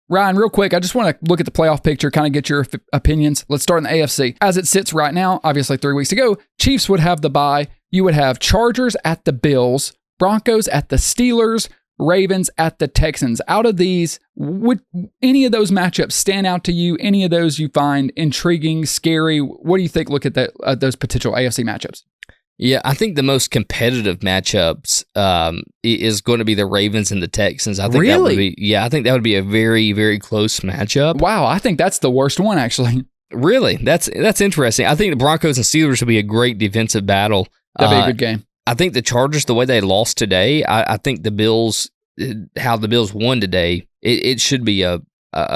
Ryan, real quick, I just want to look at the playoff picture, kind of get your opinions. Let's start in the AFC. As it sits right now, obviously 3 weeks ago, Chiefs would have the bye. You would have Chargers at the Bills, Broncos at the Steelers, Ravens at the Texans. Out of these, would any of those matchups stand out to you? Any of those you find intriguing, scary? What do you think? Look at those potential AFC matchups. Yeah, I think the most competitive matchups is going to be the Ravens and the Texans. I think Really? That would be, I think that would be a very, very close matchup. Wow, I think that's the worst one, actually. Really? That's interesting. I think the Broncos and Steelers will be a great defensive battle. That'd be a good game. I think the Chargers, the way they lost today, I think the Bills, how the Bills won today, it should be a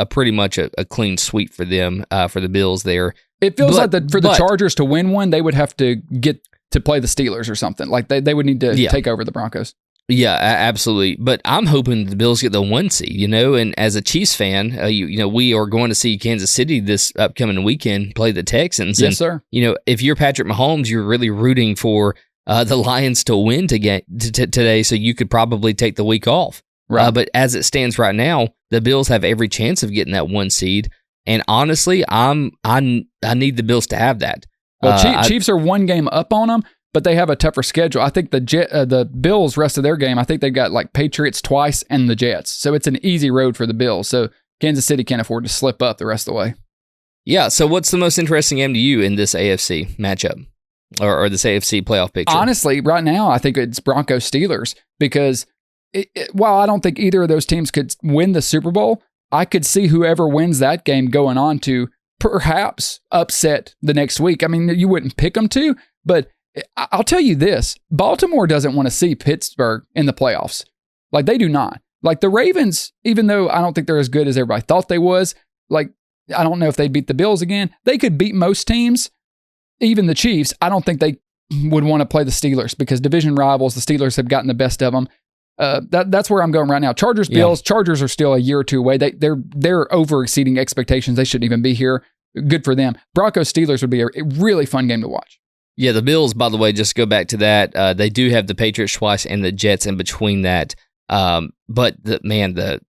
pretty much a clean sweep for them, for the Bills there. It feels like for the Chargers to win one, they would have to get to play the Steelers or something. Like they would need to take over the Broncos. Yeah, absolutely. But I'm hoping the Bills get the 1 seed, and as a Chiefs fan, we are going to see Kansas City this upcoming weekend play the Texans. Yes, sir. If you're Patrick Mahomes, you're really rooting for the Lions to win today, so you could probably take the week off. Right. But as it stands right now, the Bills have every chance of getting that 1 seed. And honestly, I need the Bills to have that. Well, Chiefs are 1 game up on them, but they have a tougher schedule. I think the Bills, rest of their game, I think they've got like Patriots twice and the Jets. So it's an easy road for the Bills. So Kansas City can't afford to slip up the rest of the way. Yeah, so what's the most interesting game to you in this AFC matchup or this AFC playoff picture? Honestly, right now, I think it's Broncos-Steelers because while I don't think either of those teams could win the Super Bowl, I could see whoever wins that game going on to perhaps upset the next week. I mean, you wouldn't pick them to, but I'll tell you this, Baltimore doesn't want to see Pittsburgh in the playoffs. Like, they do not. Like, the Ravens, even though I don't think they're as good as everybody thought they was, like, I don't know if they'd beat the Bills again. They could beat most teams, even the Chiefs. I don't think they would want to play the Steelers because division rivals, the Steelers have gotten the best of them. That's where I'm going right now. Chargers, Bills. Chargers are still a year or two away. They're over exceeding expectations. They shouldn't even be here. Good for them. Broncos, Steelers would be a really fun game to watch. Yeah, the Bills, by the way, just go back to that. They do have the Patriots twice and the Jets in between that. But the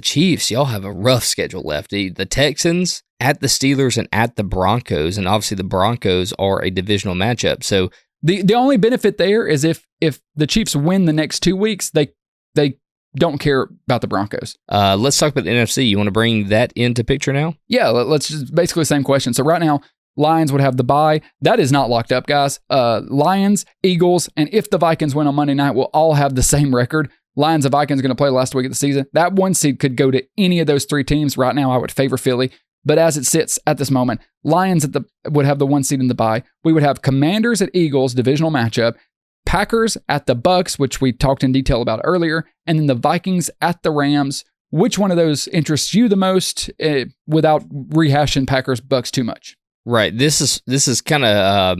Chiefs, y'all have a rough schedule left. The Texans at the Steelers and at the Broncos, and obviously the Broncos are a divisional matchup. So the only benefit there is if the Chiefs win the next 2 weeks, they don't care about the Broncos. Let's talk about the NFC. You want to bring that into picture now? Yeah, let's just basically the same question. So right now, Lions would have the bye. That is not locked up, guys. Lions, Eagles, and if the Vikings win on Monday night, we'll all have the same record. Lions and Vikings are going to play last week of the season. That 1 seed could go to any of those 3 teams. Right now, I would favor Philly. But as it sits at this moment, Lions would have the 1 seed in the bye. We would have Commanders at Eagles, divisional matchup. Packers at the Bucks, which we talked in detail about earlier. And then the Vikings at the Rams. Which one of those interests you the most without rehashing Packers, Bucks too much? Right. This is kind of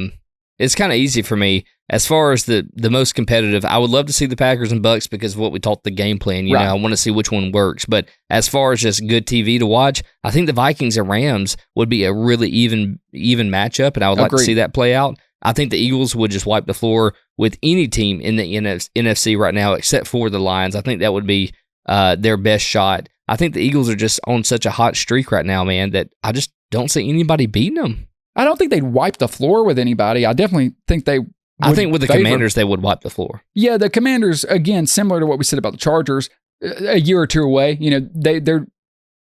it's kind of easy for me. As far as the most competitive, I would love to see the Packers and Bucks because of what we taught the game plan. You know, I want to see which one works. But as far as just good TV to watch, I think the Vikings and Rams would be a really even matchup, and I would like to see that play out. I think the Eagles would just wipe the floor with any team in the NFC right now except for the Lions. I think that would be their best shot. I think the Eagles are just on such a hot streak right now, man, that I just don't see anybody beating them. I don't think they'd wipe the floor with anybody. I definitely think they I think with the Commanders, they would wipe the floor. Yeah, the Commanders, again, similar to what we said about the Chargers, a year or two away. You know, they're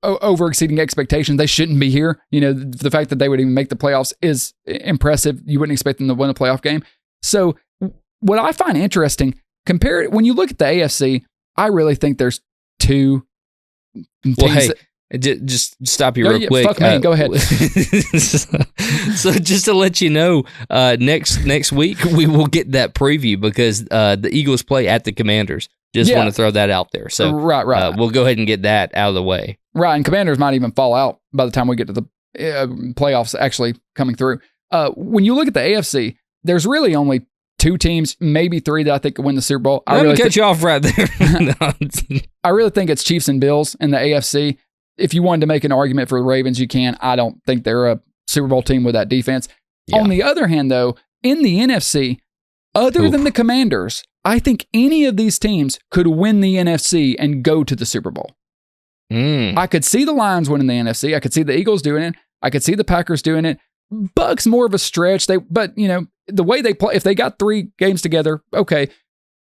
over-exceeding expectations. They shouldn't be here. You know, the fact that they would even make the playoffs is impressive. You wouldn't expect them to win a playoff game. So what I find interesting, when you look at the AFC, I really think there's 2 teams. Well, hey, just stop you real quick. Fuck me, go ahead. So just to let you know, next week we will get that preview because the Eagles play at the Commanders. Just want to throw that out there. So right. We'll go ahead and get that out of the way. Right, and Commanders might even fall out by the time we get to the playoffs actually coming through. When you look at the AFC, there's really only 2 teams, maybe 3 that I think could win the Super Bowl. Let me cut you off right there. I really think it's Chiefs and Bills in the AFC. If you wanted to make an argument for the Ravens, you can. I don't think they're a Super Bowl team with that defense. Yeah. On the other hand, though, in the NFC, other than the Commanders, I think any of these teams could win the NFC and go to the Super Bowl. I could see the Lions winning the NFC. I could see the Eagles doing it. I could see the Packers doing it. Bucks more of a stretch. But the way they play, if they got 3 games together, okay.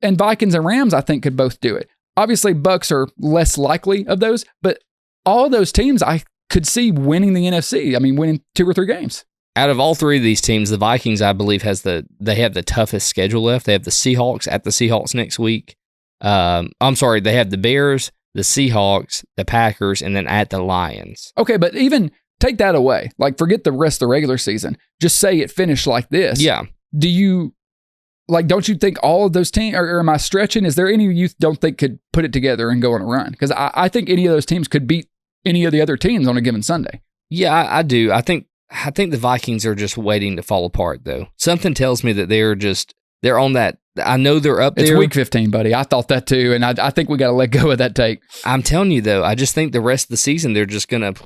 And Vikings and Rams, I think, could both do it. Obviously, Bucks are less likely of those, but all those teams I could see winning the NFC. I mean, winning 2 or 3 games. Out of all 3 of these teams, the Vikings, I believe, have the toughest schedule left. They have the Seahawks at the Seahawks next week. I'm sorry, they have the Bears, the Seahawks, the Packers, and then at the Lions. Okay, but even take that away. Like, forget the rest of the regular season. Just say it finished like this. Yeah. Don't you think all of those teams, or am I stretching? Is there any you don't think could put it together and go on a run? Because I think any of those teams could beat any of the other teams on a given Sunday. Yeah, I do. I think the Vikings are just waiting to fall apart, though. Something tells me that they're on that. I know they're up there. It's week 15, buddy. I thought that too, and I think we got to let go of that take. I'm telling you, though, I just think the rest of the season, they're just going to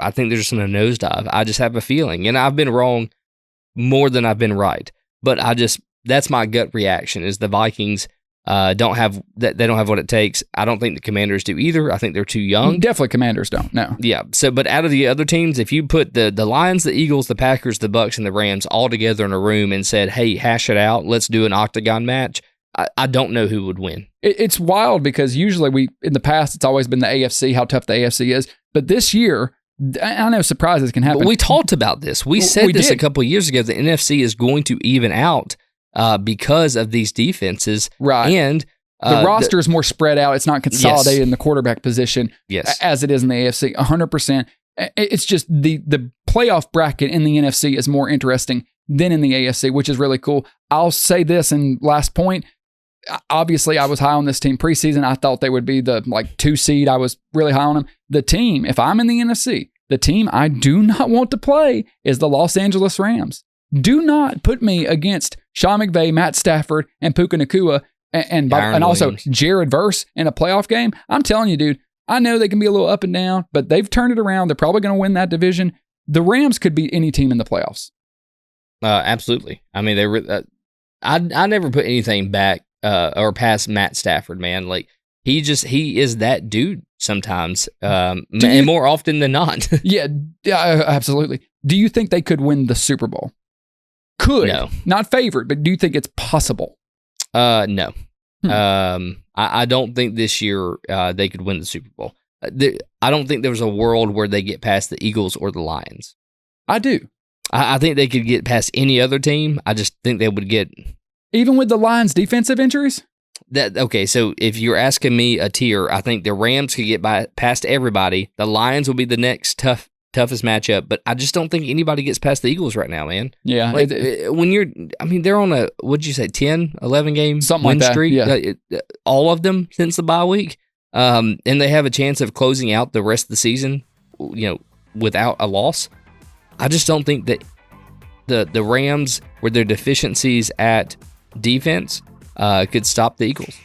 nosedive. I just have a feeling. And I've been wrong more than I've been right. But that's my gut reaction is the Vikings don't have what it takes. I don't think the Commanders do either. I think they're too young. Definitely Commanders don't, no. Yeah. So, but out of the other teams, if you put the Lions, the Eagles, the Packers, the Bucks, and the Rams all together in a room and said, hey, hash it out, let's do an octagon match, I don't know who would win. It's wild because usually in the past, it's always been the AFC, how tough the AFC is. But this year, I know surprises can happen. But we talked about this. We said this a couple of years ago. The NFC is going to even out because of these defenses. Right. And the roster is more spread out. It's not consolidated in the quarterback position as it is in the AFC. 100%. It's just the playoff bracket in the NFC is more interesting than in the AFC, which is really cool. I'll say this in last point. Obviously, I was high on this team preseason. I thought they would be the 2 seed. I was really high on them. The team, if I'm in the NFC, the team I do not want to play is the Los Angeles Rams. Do not put me against Sean McVay, Matt Stafford, and Puka Nacua, and also Jared Verse in a playoff game. I'm telling you, dude, I know they can be a little up and down, but they've turned it around. They're probably going to win that division. The Rams could beat any team in the playoffs. Absolutely. I mean, I never put anything back or past Matt Stafford, man. Like he is that dude sometimes, and more often than not. yeah, absolutely. Do you think they could win the Super Bowl? No. Not favored, but do you think it's possible? No. I don't think this year they could win the Super Bowl. I don't think there's a world where they get past the Eagles or the Lions. I do. I think they could get past any other team. I just think they would get... Even with the Lions' defensive injuries? Okay, so if you're asking me a tier, I think the Rams could get past everybody. The Lions will be the next toughest matchup, but I just don't think anybody gets past the Eagles right now, man. Yeah. They're on a, what'd you say, 10, 11 game win streak? Yeah. All of them since the bye week. And they have a chance of closing out the rest of the season, without a loss. I just don't think that the Rams, with their deficiencies at defense, could stop the Eagles.